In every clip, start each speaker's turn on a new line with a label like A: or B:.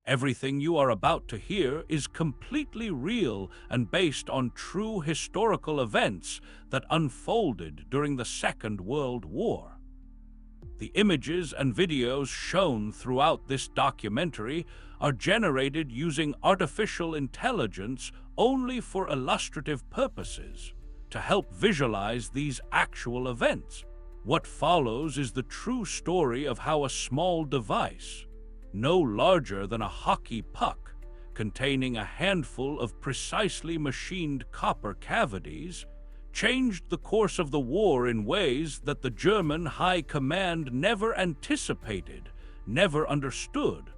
A: Everything you are about to hear is completely real and based on true historical events that unfolded during the Second World War. The images and videos shown throughout this documentary are generated using artificial intelligence only for illustrative purposes, to help visualize these actual events. What follows is the true story of how a small device, no larger than a hockey puck, containing a handful of precisely machined copper cavities, changed the course of the war in ways that the German High Command never anticipated, never understood,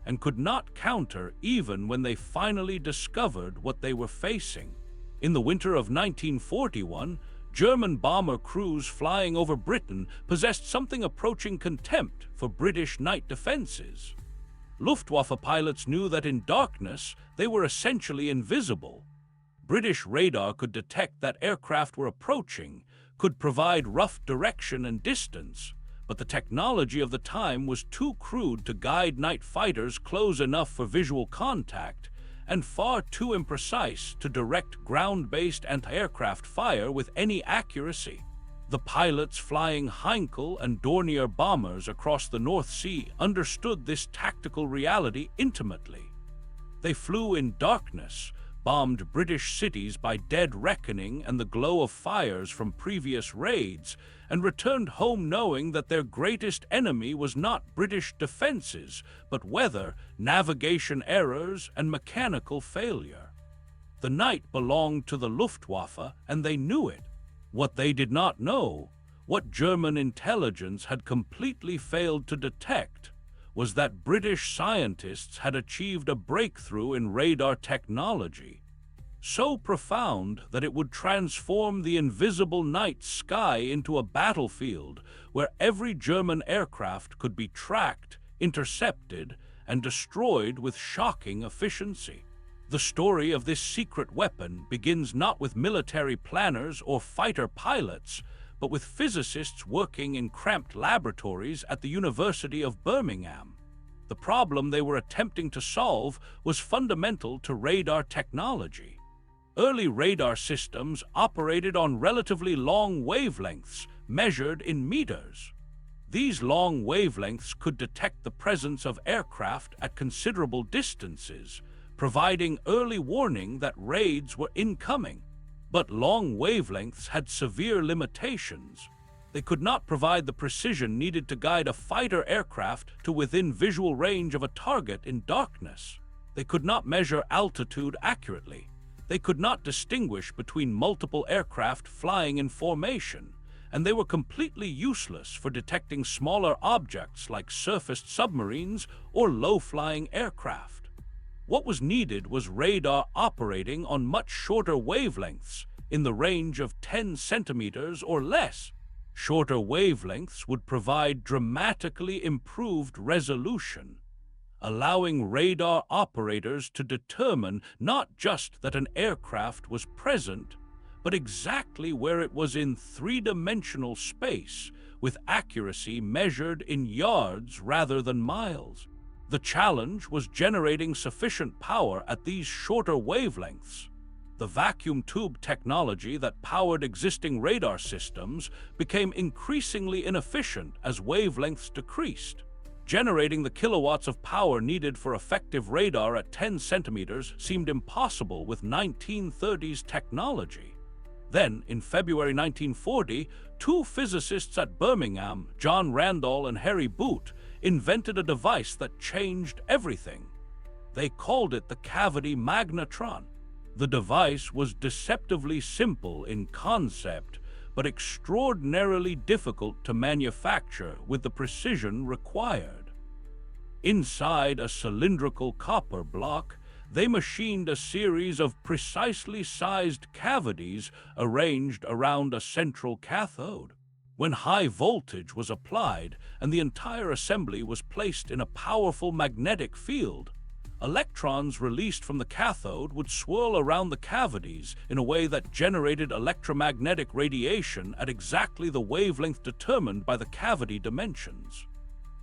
A: and could not counter even when they finally discovered what they were facing. In the winter of 1941, German bomber crews flying over Britain possessed something approaching contempt for British night defenses. Luftwaffe pilots knew that in darkness they were essentially invisible. British radar could detect that aircraft were approaching, could provide rough direction and distance, but the technology of the time was too crude to guide night fighters close enough for visual contact, and far too imprecise to direct ground-based anti-aircraft fire with any accuracy. The pilots flying Heinkel and Dornier bombers across the North Sea understood this tactical reality intimately. They flew in darkness, bombed British cities by dead reckoning and the glow of fires from previous raids, and returned home knowing that their greatest enemy was not British defenses, but weather, navigation errors, and mechanical failure. The night belonged to the Luftwaffe, and they knew it. What they did not know, what German intelligence had completely failed to detect, was that British scientists had achieved a breakthrough in radar technology, so profound that it would transform the invisible night sky into a battlefield where every German aircraft could be tracked, intercepted, and destroyed with shocking efficiency. The story of this secret weapon begins not with military planners or fighter pilots, but with physicists working in cramped laboratories at the University of Birmingham. The problem they were attempting to solve was fundamental to radar technology. Early radar systems operated on relatively long wavelengths, measured in meters. These long wavelengths could detect the presence of aircraft at considerable distances, providing early warning that raids were incoming. But long wavelengths had severe limitations. They could not provide the precision needed to guide a fighter aircraft to within visual range of a target in darkness. They could not measure altitude accurately. They could not distinguish between multiple aircraft flying in formation, and they were completely useless for detecting smaller objects like surfaced submarines or low-flying aircraft. What was needed was radar operating on much shorter wavelengths, in the range of 10 centimeters or less. Shorter wavelengths would provide dramatically improved resolution, allowing radar operators to determine not just that an aircraft was present, but exactly where it was in three-dimensional space, with accuracy measured in yards rather than miles. The challenge was generating sufficient power at these shorter wavelengths. The vacuum tube technology that powered existing radar systems became increasingly inefficient as wavelengths decreased. Generating the kilowatts of power needed for effective radar at 10 centimeters seemed impossible with 1930s technology. Then, in February 1940, two physicists at Birmingham, John Randall and Harry Boot, invented a device that changed everything. They called it the cavity magnetron. The device was deceptively simple in concept, but extraordinarily difficult to manufacture with the precision required. Inside a cylindrical copper block, they machined a series of precisely sized cavities arranged around a central cathode. When high voltage was applied and the entire assembly was placed in a powerful magnetic field, electrons released from the cathode would swirl around the cavities in a way that generated electromagnetic radiation at exactly the wavelength determined by the cavity dimensions.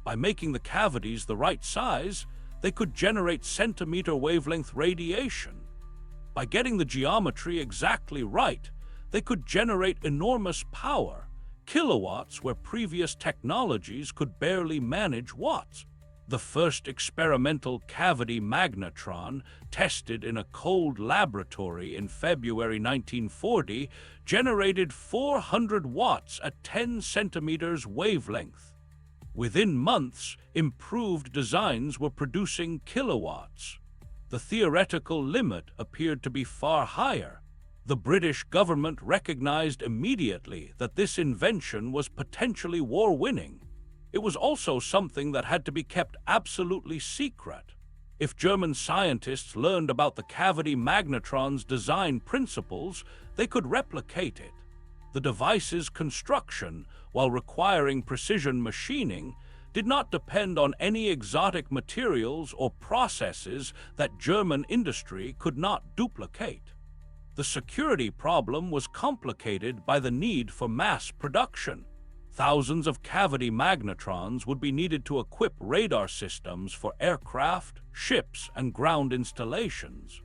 A: By making the cavities the right size, they could generate centimeter wavelength radiation. By getting the geometry exactly right, they could generate enormous power, kilowatts where previous technologies could barely manage watts. The first experimental cavity magnetron, tested in a cold laboratory in February 1940, generated 400 watts at 10 centimeters wavelength. Within months, improved designs were producing kilowatts. The theoretical limit appeared to be far higher. The British government recognized immediately that this invention was potentially war-winning. It was also something that had to be kept absolutely secret. If German scientists learned about the cavity magnetron's design principles, they could replicate it. The device's construction, while requiring precision machining, did not depend on any exotic materials or processes that German industry could not duplicate. The security problem was complicated by the need for mass production. Thousands of cavity magnetrons would be needed to equip radar systems for aircraft, ships, and ground installations.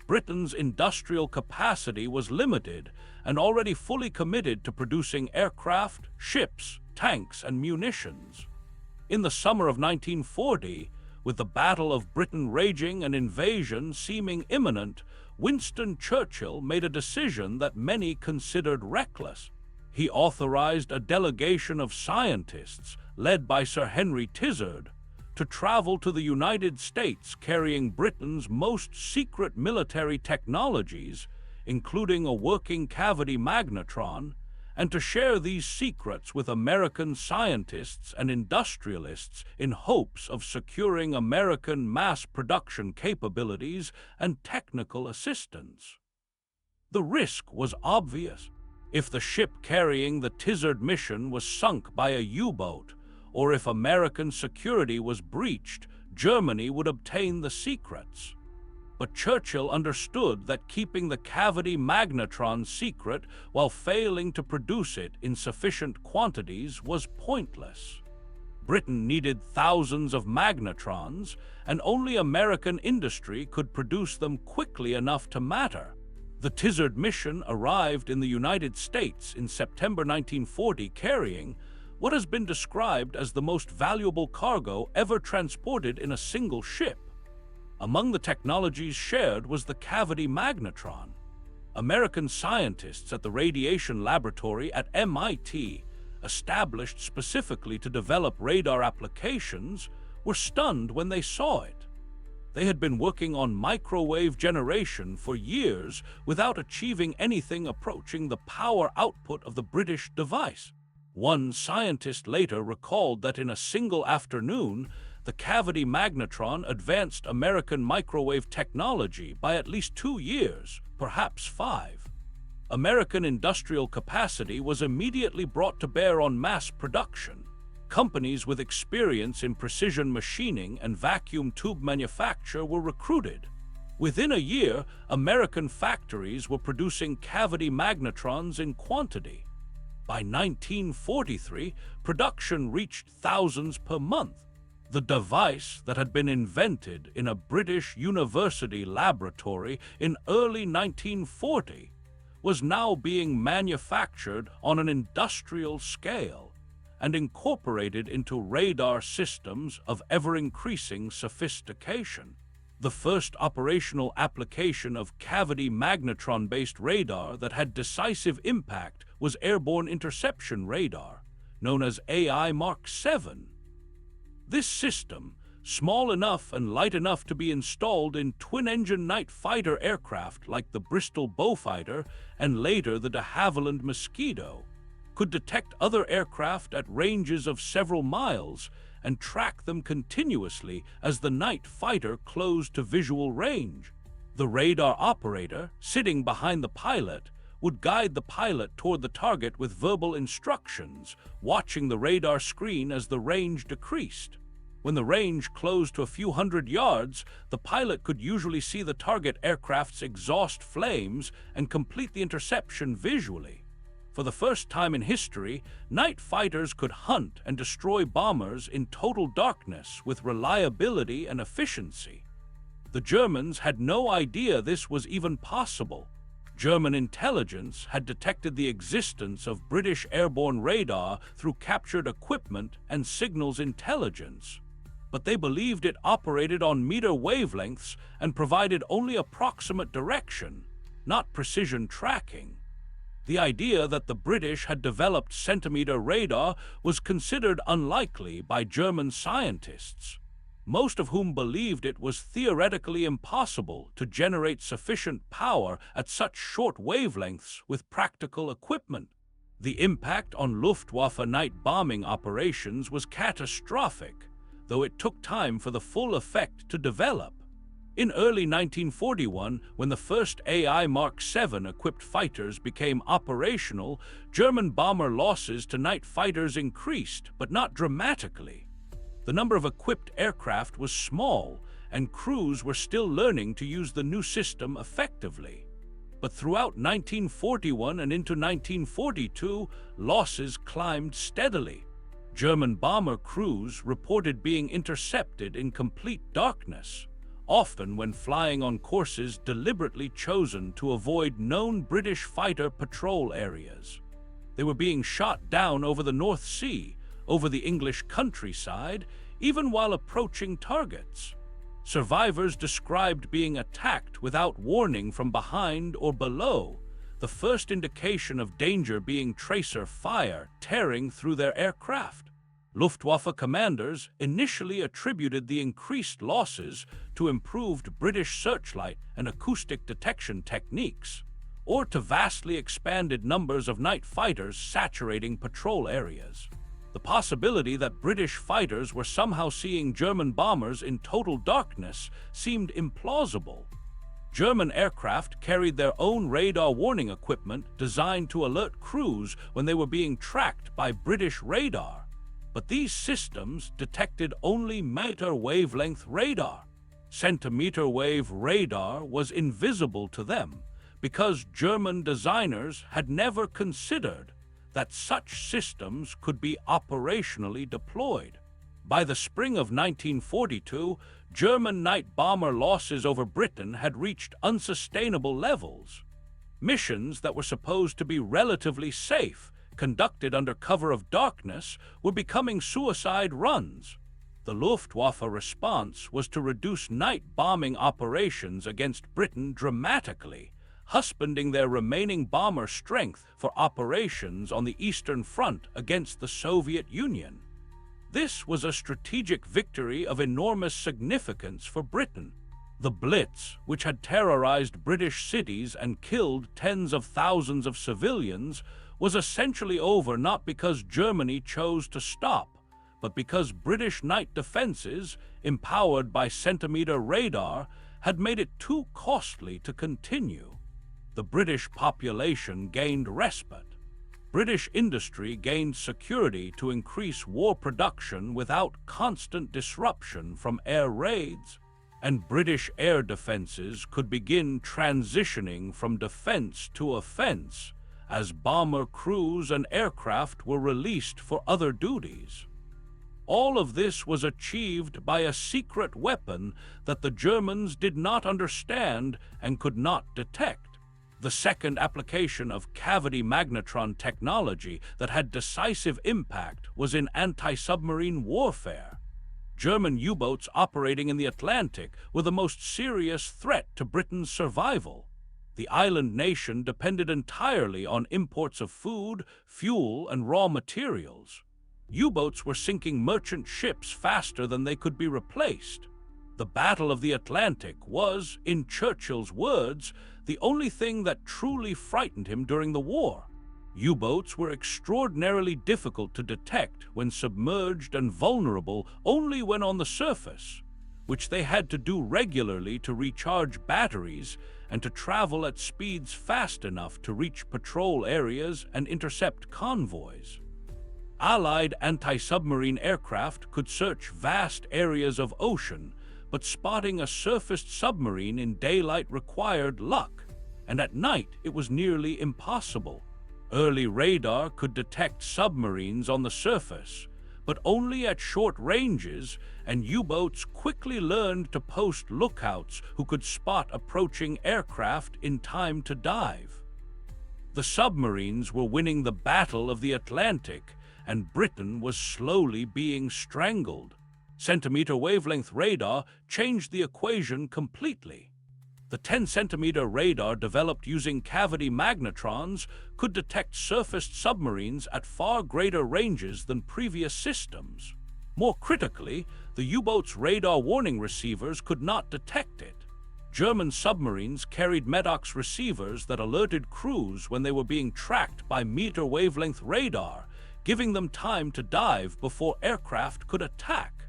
A: Britain's industrial capacity was limited and already fully committed to producing aircraft, ships, tanks, and munitions. In the summer of 1940, with the Battle of Britain raging and invasion seeming imminent, Winston Churchill made a decision that many considered reckless. He authorized a delegation of scientists, led by Sir Henry Tizard, to travel to the United States carrying Britain's most secret military technologies, including a working cavity magnetron, and to share these secrets with American scientists and industrialists in hopes of securing American mass production capabilities and technical assistance. The risk was obvious. If the ship carrying the Tizard mission was sunk by a U-boat, or if American security was breached, Germany would obtain the secrets. But Churchill understood that keeping the cavity magnetron secret while failing to produce it in sufficient quantities was pointless. Britain needed thousands of magnetrons, and only American industry could produce them quickly enough to matter. The Tizard mission arrived in the United States in September 1940 carrying what has been described as the most valuable cargo ever transported in a single ship. Among the technologies shared was the cavity magnetron. American scientists at the Radiation Laboratory at MIT, established specifically to develop radar applications, were stunned when they saw it. They had been working on microwave generation for years without achieving anything approaching the power output of the British device. One scientist later recalled that in a single afternoon, the cavity magnetron advanced American microwave technology by at least 2 years, perhaps 5. American industrial capacity was immediately brought to bear on mass production. Companies with experience in precision machining and vacuum tube manufacture were recruited. Within a year, American factories were producing cavity magnetrons in quantity. By 1943, production reached thousands per month. The device that had been invented in a British university laboratory in early 1940 was now being manufactured on an industrial scale and incorporated into radar systems of ever-increasing sophistication. The first operational application of cavity magnetron-based radar that had decisive impact was airborne interception radar, known as AI Mark 7. This system, small enough and light enough to be installed in twin-engine night fighter aircraft like the Bristol Beaufighter and later the de Havilland Mosquito, could detect other aircraft at ranges of several miles and track them continuously as the night fighter closed to visual range. The radar operator, sitting behind the pilot, would guide the pilot toward the target with verbal instructions, watching the radar screen as the range decreased. When the range closed to a few hundred yards, the pilot could usually see the target aircraft's exhaust flames and complete the interception visually. For the first time in history, night fighters could hunt and destroy bombers in total darkness with reliability and efficiency. The Germans had no idea this was even possible. German intelligence had detected the existence of British airborne radar through captured equipment and signals intelligence, but they believed it operated on meter wavelengths and provided only approximate direction, not precision tracking. The idea that the British had developed centimeter radar was considered unlikely by German scientists, most of whom believed it was theoretically impossible to generate sufficient power at such short wavelengths with practical equipment. The impact on Luftwaffe night bombing operations was catastrophic, though it took time for the full effect to develop. In early 1941, when the first AI Mark VII equipped fighters became operational, German bomber losses to night fighters increased, but not dramatically. The number of equipped aircraft was small, and crews were still learning to use the new system effectively. But throughout 1941 and into 1942, losses climbed steadily. German bomber crews reported being intercepted in complete darkness, often when flying on courses deliberately chosen to avoid known British fighter patrol areas. They were being shot down over the North Sea, over the English countryside, even while approaching targets. Survivors described being attacked without warning from behind or below, the first indication of danger being tracer fire tearing through their aircraft. Luftwaffe commanders initially attributed the increased losses to improved British searchlight and acoustic detection techniques, or to vastly expanded numbers of night fighters saturating patrol areas. The possibility that British fighters were somehow seeing German bombers in total darkness seemed implausible. German aircraft carried their own radar warning equipment designed to alert crews when they were being tracked by British radar, but these systems detected only meter wavelength radar. Centimeter wave radar was invisible to them because German designers had never considered that such systems could be operationally deployed. By the spring of 1942, German night bomber losses over Britain had reached unsustainable levels. Missions that were supposed to be relatively safe, conducted under cover of darkness, were becoming suicide runs. The Luftwaffe response was to reduce night bombing operations against Britain dramatically, husbanding their remaining bomber strength for operations on the Eastern Front against the Soviet Union. This was a strategic victory of enormous significance for Britain. The Blitz, which had terrorized British cities and killed tens of thousands of civilians, was essentially over not because Germany chose to stop, but because British night defenses, empowered by centimeter radar, had made it too costly to continue. The British population gained respite. British industry gained security to increase war production without constant disruption from air raids, and British air defenses could begin transitioning from defense to offense as bomber crews and aircraft were released for other duties. All of this was achieved by a secret weapon that the Germans did not understand and could not detect. The second application of cavity magnetron technology that had decisive impact was in anti-submarine warfare. German U-boats operating in the Atlantic were the most serious threat to Britain's survival. The island nation depended entirely on imports of food, fuel, and raw materials. U-boats were sinking merchant ships faster than they could be replaced. The Battle of the Atlantic was, in Churchill's words, the only thing that truly frightened him during the war. U-boats were extraordinarily difficult to detect when submerged and vulnerable only when on the surface, which they had to do regularly to recharge batteries and to travel at speeds fast enough to reach patrol areas and intercept convoys. Allied anti-submarine aircraft could search vast areas of ocean, but spotting a surfaced submarine in daylight required luck, and at night it was nearly impossible. Early radar could detect submarines on the surface, but only at short ranges, and U-boats quickly learned to post lookouts who could spot approaching aircraft in time to dive. The submarines were winning the Battle of the Atlantic, and Britain was slowly being strangled. Centimeter wavelength radar changed the equation completely. The 10-centimeter radar developed using cavity magnetrons could detect surfaced submarines at far greater ranges than previous systems. More critically, the U-boat's radar warning receivers could not detect it. German submarines carried MEDOX receivers that alerted crews when they were being tracked by meter-wavelength radar, giving them time to dive before aircraft could attack.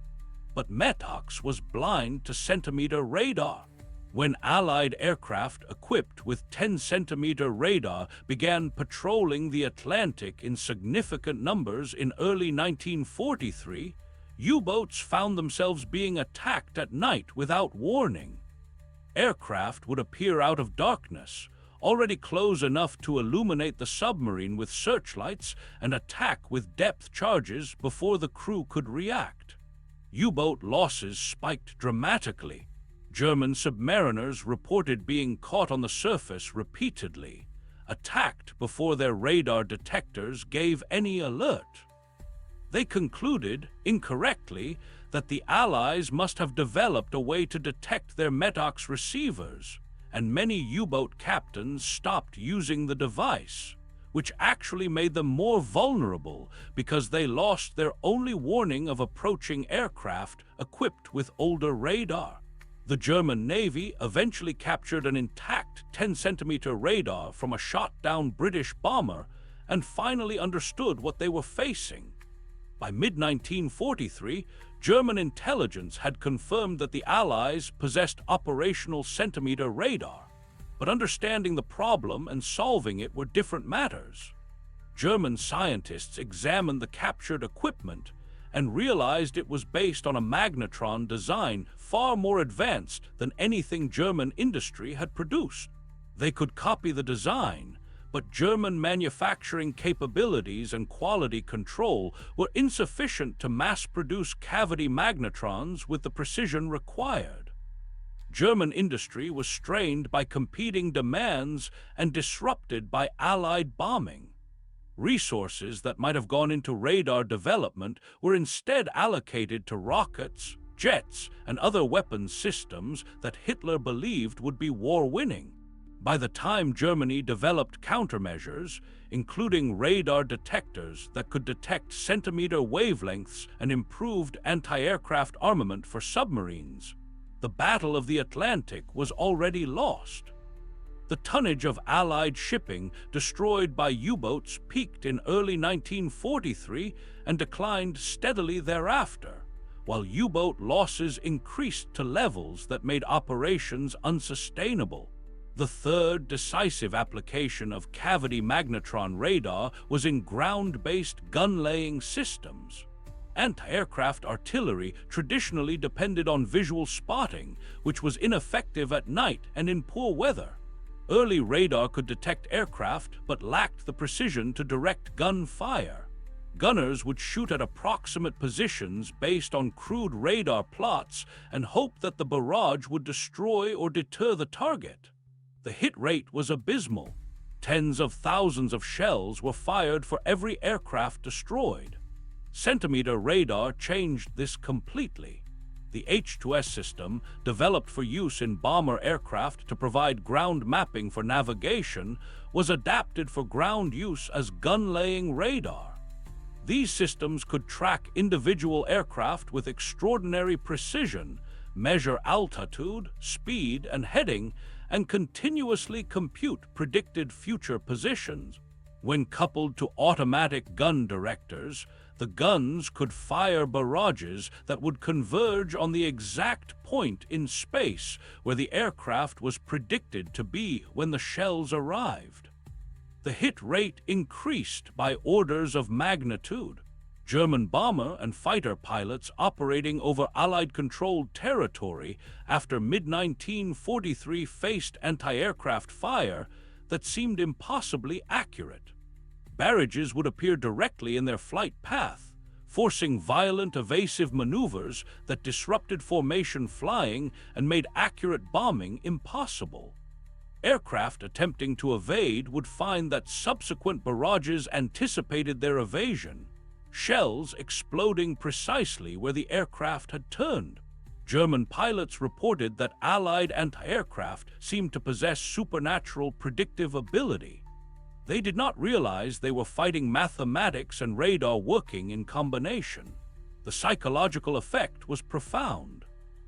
A: But MEDOX was blind to centimeter radar. When Allied aircraft equipped with 10-centimeter radar began patrolling the Atlantic in significant numbers in early 1943, U-boats found themselves being attacked at night without warning. Aircraft would appear out of darkness, already close enough to illuminate the submarine with searchlights and attack with depth charges before the crew could react. U-boat losses spiked dramatically. German submariners reported being caught on the surface repeatedly, attacked before their radar detectors gave any alert. They concluded, incorrectly, that the Allies must have developed a way to detect their MEDOX receivers, and many U-boat captains stopped using the device, which actually made them more vulnerable because they lost their only warning of approaching aircraft equipped with older radar. The German Navy eventually captured an intact 10-centimeter radar from a shot-down British bomber and finally understood what they were facing. By mid-1943, German intelligence had confirmed that the Allies possessed operational centimeter radar, but understanding the problem and solving it were different matters. German scientists examined the captured equipment and realized it was based on a magnetron design far more advanced than anything German industry had produced. They could copy the design, but German manufacturing capabilities and quality control were insufficient to mass-produce cavity magnetrons with the precision required. German industry was strained by competing demands and disrupted by Allied bombing. Resources that might have gone into radar development were instead allocated to rockets, jets, and other weapons systems that Hitler believed would be war-winning. By the time Germany developed countermeasures, including radar detectors that could detect centimeter wavelengths and improved anti-aircraft armament for submarines, the Battle of the Atlantic was already lost. The tonnage of Allied shipping destroyed by U-boats peaked in early 1943 and declined steadily thereafter, while U-boat losses increased to levels that made operations unsustainable. The third decisive application of cavity magnetron radar was in ground-based gun-laying systems. Anti-aircraft artillery traditionally depended on visual spotting, which was ineffective at night and in poor weather. Early radar could detect aircraft but lacked the precision to direct gun fire. Gunners would shoot at approximate positions based on crude radar plots and hope that the barrage would destroy or deter the target. The hit rate was abysmal. Tens of thousands of shells were fired for every aircraft destroyed. Centimeter radar changed this completely. The H2S system, developed for use in bomber aircraft to provide ground mapping for navigation, was adapted for ground use as gun-laying radar. These systems could track individual aircraft with extraordinary precision, measure altitude, speed, and heading, and continuously compute predicted future positions. When coupled to automatic gun directors, the guns could fire barrages that would converge on the exact point in space where the aircraft was predicted to be when the shells arrived. The hit rate increased by orders of magnitude. German bomber and fighter pilots operating over Allied-controlled territory after mid-1943 faced anti-aircraft fire that seemed impossibly accurate. Barrages would appear directly in their flight path, forcing violent evasive maneuvers that disrupted formation flying and made accurate bombing impossible. Aircraft attempting to evade would find that subsequent barrages anticipated their evasion, shells exploding precisely where the aircraft had turned. German pilots reported that Allied anti-aircraft seemed to possess supernatural predictive ability. They did not realize they were fighting mathematics and radar working in combination. The psychological effect was profound.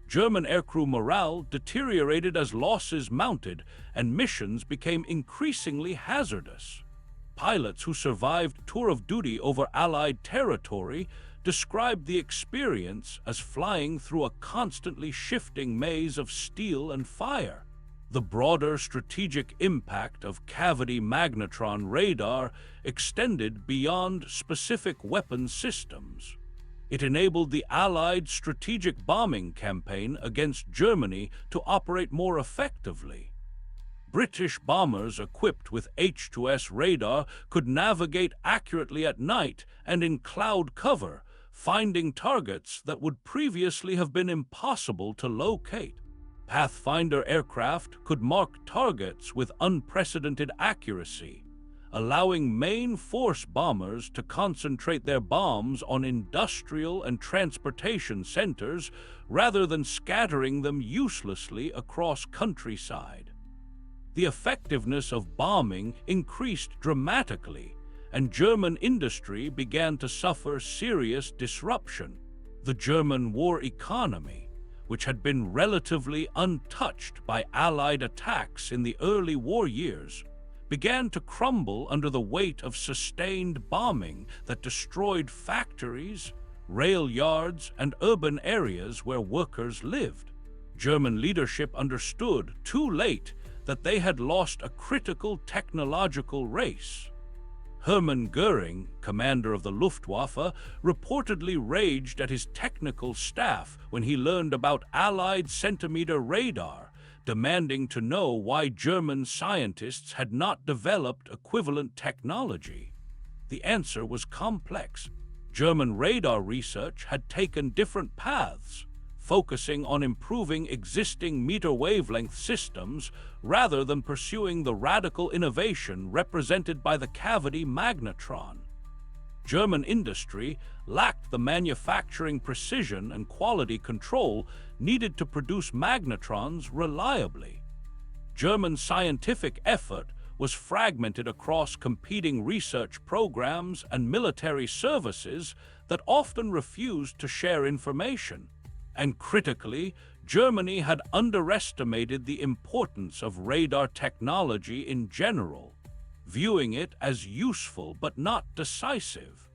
A: German aircrew morale deteriorated as losses mounted and missions became increasingly hazardous. Pilots who survived tour of duty over Allied territory described the experience as flying through a constantly shifting maze of steel and fire. The broader strategic impact of cavity magnetron radar extended beyond specific weapon systems. It enabled the Allied strategic bombing campaign against Germany to operate more effectively. British bombers equipped with H-2S radar could navigate accurately at night and in cloud cover, finding targets that would previously have been impossible to locate. Pathfinder aircraft could mark targets with unprecedented accuracy, allowing main force bombers to concentrate their bombs on industrial and transportation centers rather than scattering them uselessly across countryside. The effectiveness of bombing increased dramatically, and German industry began to suffer serious disruption. The German war economy, which had been relatively untouched by Allied attacks in the early war years, began to crumble under the weight of sustained bombing that destroyed factories, rail yards, and urban areas where workers lived. German leadership understood too late that they had lost a critical technological race. Hermann Goering, commander of the Luftwaffe, reportedly raged at his technical staff when he learned about Allied centimeter radar, demanding to know why German scientists had not developed equivalent technology. The answer was complex. German radar research had taken different paths, focusing on improving existing meter wavelength systems rather than pursuing the radical innovation represented by the cavity magnetron. German industry lacked the manufacturing precision and quality control needed to produce magnetrons reliably. German scientific effort was fragmented across competing research programs and military services that often refused to share information. And critically, Germany had underestimated the importance of radar technology in general, viewing it as useful but not decisive,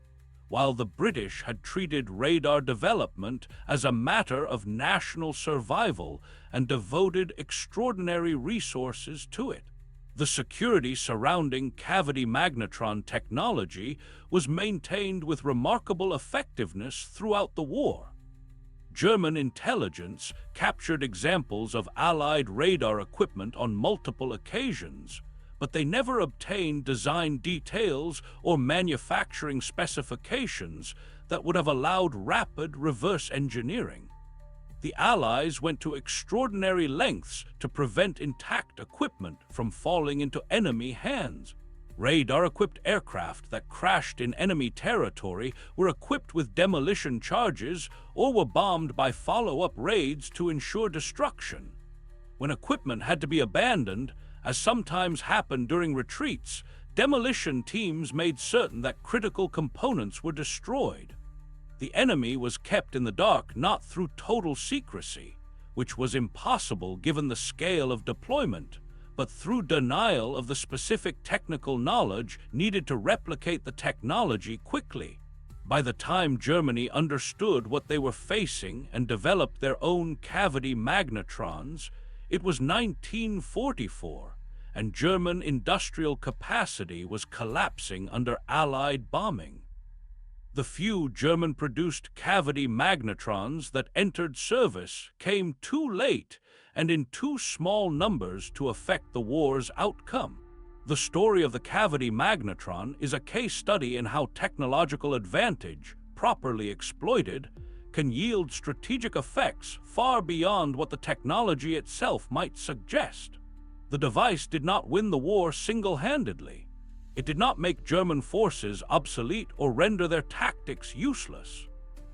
A: while the British had treated radar development as a matter of national survival and devoted extraordinary resources to it. The security surrounding cavity magnetron technology was maintained with remarkable effectiveness throughout the war. German intelligence captured examples of Allied radar equipment on multiple occasions, but they never obtained design details or manufacturing specifications that would have allowed rapid reverse engineering. The Allies went to extraordinary lengths to prevent intact equipment from falling into enemy hands. Radar-equipped aircraft that crashed in enemy territory were equipped with demolition charges or were bombed by follow-up raids to ensure destruction. When equipment had to be abandoned, as sometimes happened during retreats, demolition teams made certain that critical components were destroyed. The enemy was kept in the dark not through total secrecy, which was impossible given the scale of deployment, but through denial of the specific technical knowledge needed to replicate the technology quickly. By the time Germany understood what they were facing and developed their own cavity magnetrons, it was 1944, and German industrial capacity was collapsing under Allied bombing. The few German-produced cavity magnetrons that entered service came too late and in too small numbers to affect the war's outcome. The story of the cavity magnetron is a case study in how technological advantage, properly exploited, can yield strategic effects far beyond what the technology itself might suggest. The device did not win the war single-handedly. It did not make German forces obsolete or render their tactics useless.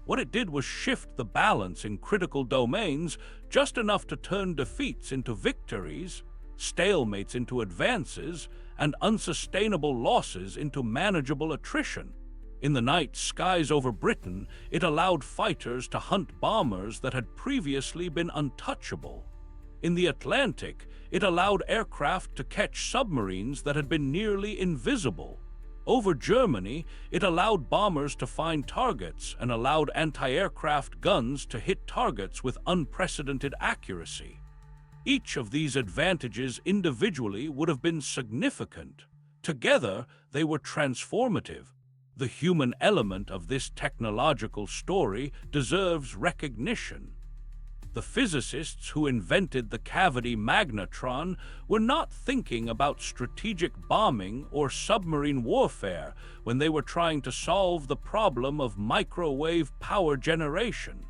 A: What it did was shift the balance in critical domains just enough to turn defeats into victories, stalemates into advances, and unsustainable losses into manageable attrition. In the night skies over Britain, it allowed fighters to hunt bombers that had previously been untouchable. In the Atlantic, it allowed aircraft to catch submarines that had been nearly invisible. Over Germany, it allowed bombers to find targets and allowed anti-aircraft guns to hit targets with unprecedented accuracy. Each of these advantages individually would have been significant. Together, they were transformative. The human element of this technological story deserves recognition. The physicists who invented the cavity magnetron were not thinking about strategic bombing or submarine warfare when they were trying to solve the problem of microwave power generation.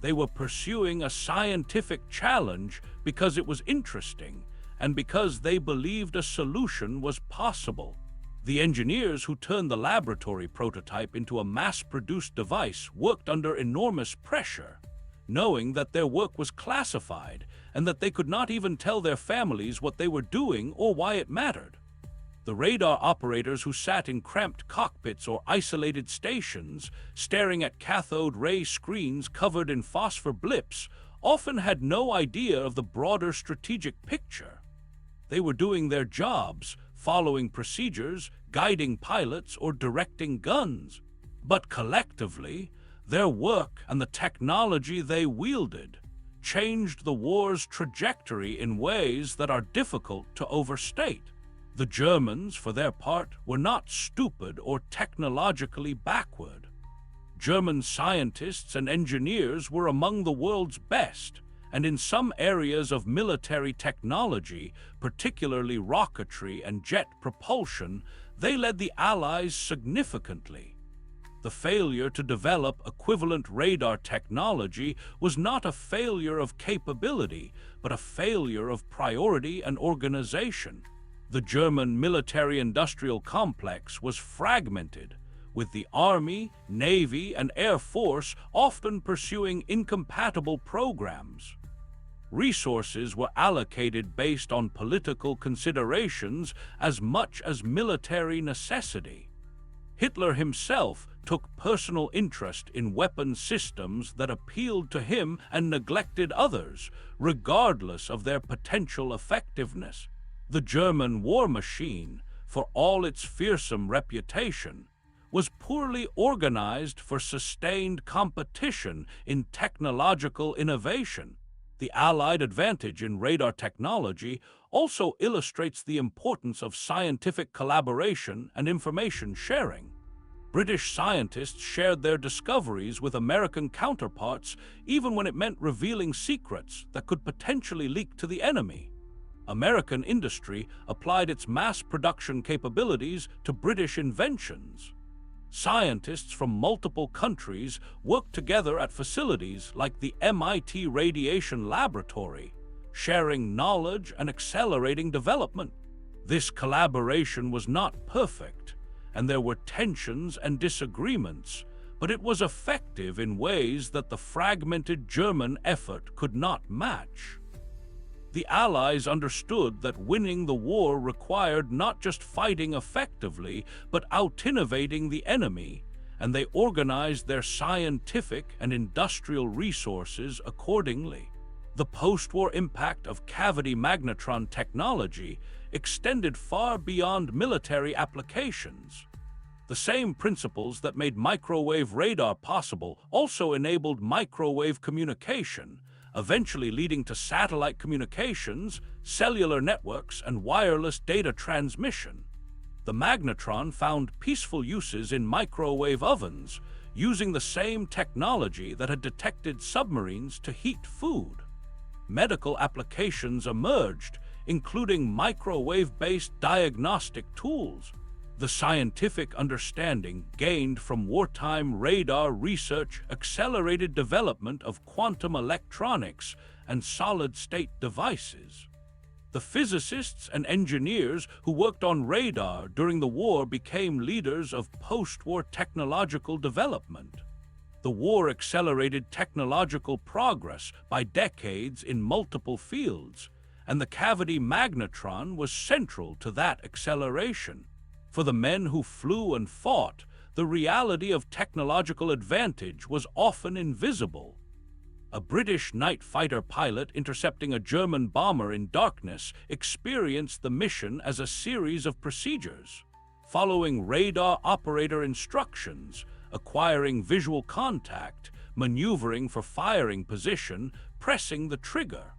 A: They were pursuing a scientific challenge because it was interesting and because they believed a solution was possible. The engineers who turned the laboratory prototype into a mass-produced device worked under enormous pressure, knowing that their work was classified and that they could not even tell their families what they were doing or why it mattered. The radar operators who sat in cramped cockpits or isolated stations, staring at cathode ray screens covered in phosphor blips, often had no idea of the broader strategic picture. They were doing their jobs, following procedures, guiding pilots, or directing guns. But collectively, their work and the technology they wielded changed the war's trajectory in ways that are difficult to overstate. The Germans, for their part, were not stupid or technologically backward. German scientists and engineers were among the world's best, and in some areas of military technology, particularly rocketry and jet propulsion, they led the Allies significantly. The failure to develop equivalent radar technology was not a failure of capability, but a failure of priority and organization. The German military-industrial complex was fragmented, with the Army, Navy, and Air Force often pursuing incompatible programs. Resources were allocated based on political considerations as much as military necessity. Hitler himself took personal interest in weapon systems that appealed to him and neglected others, regardless of their potential effectiveness. The German war machine, for all its fearsome reputation, was poorly organized for sustained competition in technological innovation. The Allied advantage in radar technology also illustrates the importance of scientific collaboration and information sharing. British scientists shared their discoveries with American counterparts even when it meant revealing secrets that could potentially leak to the enemy. American industry applied its mass production capabilities to British inventions. Scientists from multiple countries worked together at facilities like the MIT Radiation Laboratory, sharing knowledge and accelerating development. This collaboration was not perfect, and there were tensions and disagreements, but it was effective in ways that the fragmented German effort could not match. The Allies understood that winning the war required not just fighting effectively, but out-innovating the enemy, and they organized their scientific and industrial resources accordingly. The post-war impact of cavity magnetron technology extended far beyond military applications. The same principles that made microwave radar possible also enabled microwave communication, eventually leading to satellite communications, cellular networks, and wireless data transmission. The magnetron found peaceful uses in microwave ovens, using the same technology that had detected submarines to heat food. Medical applications emerged, including microwave-based diagnostic tools. The scientific understanding gained from wartime radar research accelerated development of quantum electronics and solid-state devices. The physicists and engineers who worked on radar during the war became leaders of post-war technological development. The war accelerated technological progress by decades in multiple fields, and the cavity magnetron was central to that acceleration. For the men who flew and fought, the reality of technological advantage was often invisible. A British night fighter pilot intercepting a German bomber in darkness experienced the mission as a series of procedures, following radar operator instructions, acquiring visual contact, maneuvering for firing position, pressing the trigger.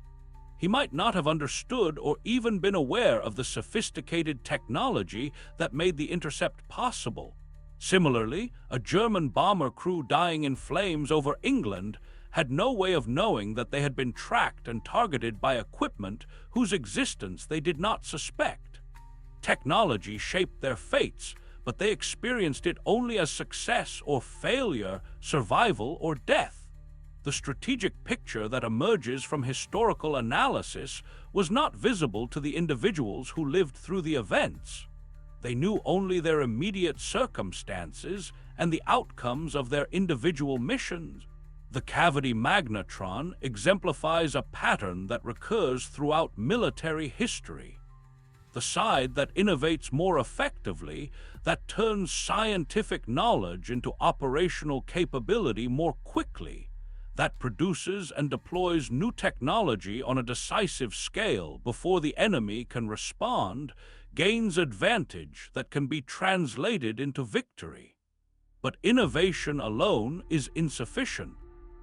A: He might not have understood or even been aware of the sophisticated technology that made the intercept possible. Similarly, a German bomber crew dying in flames over England had no way of knowing that they had been tracked and targeted by equipment whose existence they did not suspect. Technology shaped their fates, but they experienced it only as success or failure, survival or death. The strategic picture that emerges from historical analysis was not visible to the individuals who lived through the events. They knew only their immediate circumstances and the outcomes of their individual missions. The cavity magnetron exemplifies a pattern that recurs throughout military history. The side that innovates more effectively, that turns scientific knowledge into operational capability more quickly, that produces and deploys new technology on a decisive scale before the enemy can respond, gains advantage that can be translated into victory. But innovation alone is insufficient.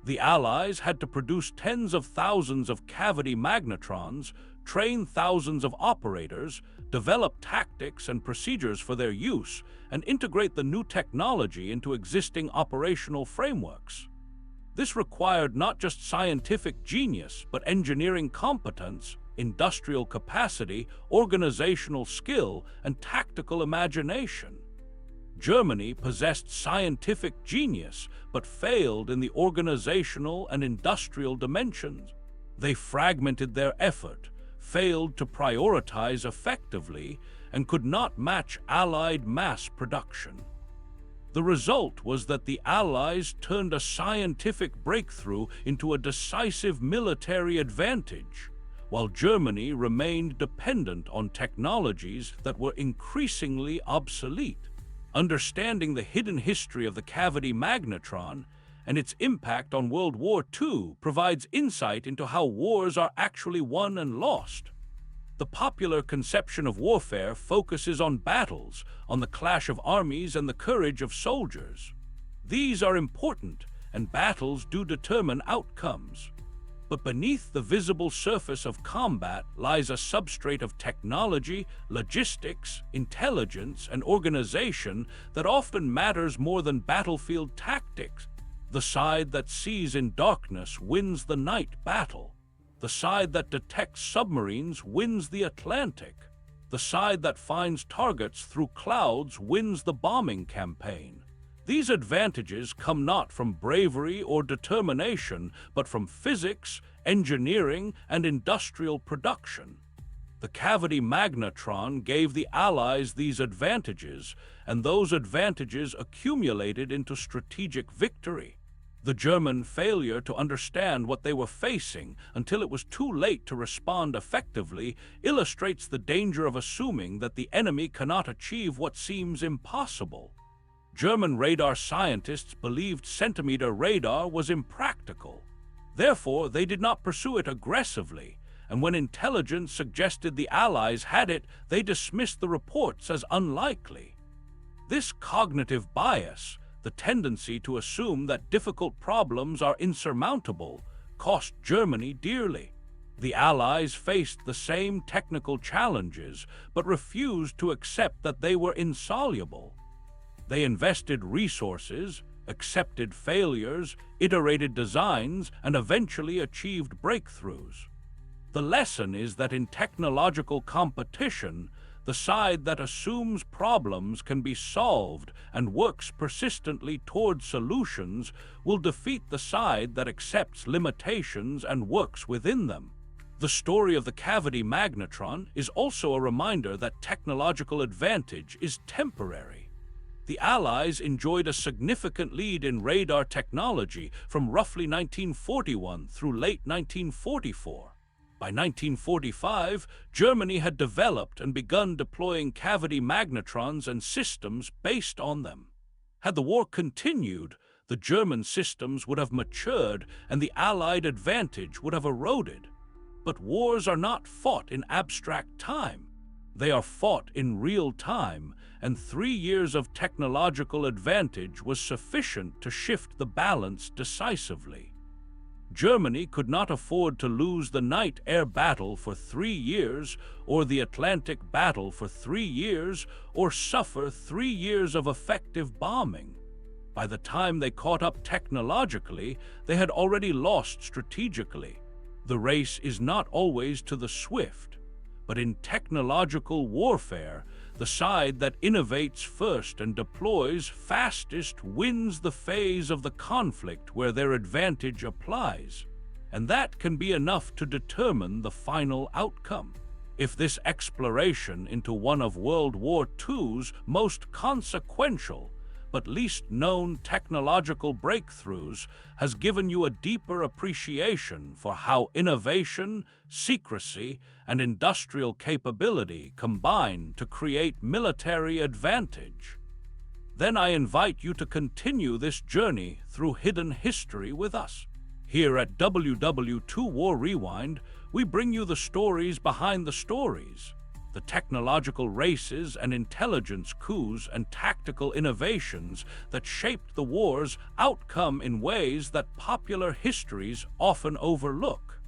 A: The Allies had to produce tens of thousands of cavity magnetrons, train thousands of operators, develop tactics and procedures for their use, and integrate the new technology into existing operational frameworks. This required not just scientific genius, but engineering competence, industrial capacity, organizational skill, and tactical imagination. Germany possessed scientific genius, but failed in the organizational and industrial dimensions. They fragmented their effort, failed to prioritize effectively, and could not match Allied mass production. The result was that the Allies turned a scientific breakthrough into a decisive military advantage, while Germany remained dependent on technologies that were increasingly obsolete. Understanding the hidden history of the cavity magnetron and its impact on World War II provides insight into how wars are actually won and lost. The popular conception of warfare focuses on battles, on the clash of armies and the courage of soldiers. These are important, and battles do determine outcomes. But beneath the visible surface of combat lies a substrate of technology, logistics, intelligence, and organization that often matters more than battlefield tactics. The side that sees in darkness wins the night battle. The side that detects submarines wins the Atlantic. The side that finds targets through clouds wins the bombing campaign. These advantages come not from bravery or determination, but from physics, engineering, and industrial production. The cavity magnetron gave the Allies these advantages, and those advantages accumulated into strategic victory. The German failure to understand what they were facing until it was too late to respond effectively illustrates the danger of assuming that the enemy cannot achieve what seems impossible. German radar scientists believed centimeter radar was impractical. Therefore, they did not pursue it aggressively, and when intelligence suggested the Allies had it, they dismissed the reports as unlikely. This cognitive bias, the tendency to assume that difficult problems are insurmountable, cost Germany dearly. The Allies faced the same technical challenges, but refused to accept that they were insoluble. They invested resources, accepted failures, iterated designs, and eventually achieved breakthroughs. The lesson is that in technological competition, the side that assumes problems can be solved and works persistently toward solutions will defeat the side that accepts limitations and works within them. The story of the cavity magnetron is also a reminder that technological advantage is temporary. The Allies enjoyed a significant lead in radar technology from roughly 1941 through late 1944. By 1945, Germany had developed and begun deploying cavity magnetrons and systems based on them. Had the war continued, the German systems would have matured and the Allied advantage would have eroded. But wars are not fought in abstract time. They are fought in real time, and 3 years of technological advantage was sufficient to shift the balance decisively. Germany could not afford to lose the night air battle for 3 years, or the Atlantic battle for 3 years, or suffer 3 years of effective bombing. By the time they caught up technologically, they had already lost strategically. The race is not always to the swift, but in technological warfare, the side that innovates first and deploys fastest wins the phase of the conflict where their advantage applies, and that can be enough to determine the final outcome. If this exploration into one of World War II's most consequential but least known technological breakthroughs has given you a deeper appreciation for how innovation, secrecy, and industrial capability combine to create military advantage, then I invite you to continue this journey through hidden history with us. Here at WW2 War Rewind, we bring you the stories behind the stories, the technological races and intelligence coups and tactical innovations that shaped the war's outcome in ways that popular histories often overlook.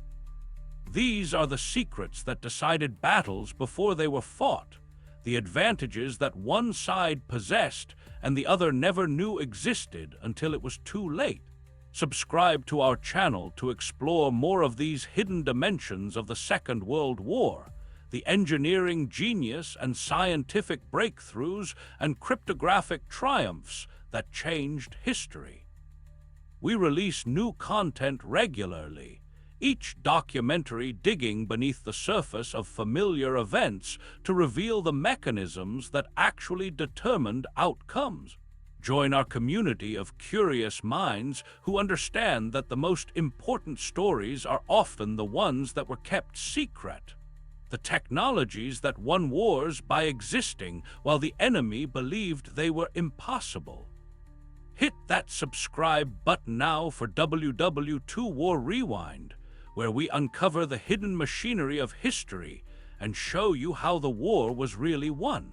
A: These are the secrets that decided battles before they were fought, the advantages that one side possessed and the other never knew existed until it was too late. Subscribe to our channel to explore more of these hidden dimensions of the Second World War, the engineering genius and scientific breakthroughs and cryptographic triumphs that changed history. We release new content regularly, each documentary digging beneath the surface of familiar events to reveal the mechanisms that actually determined outcomes. Join our community of curious minds who understand that the most important stories are often the ones that were kept secret, the technologies that won wars by existing while the enemy believed they were impossible. Hit that subscribe button now for WW2 War Rewind, where we uncover the hidden machinery of history and show you how the war was really won.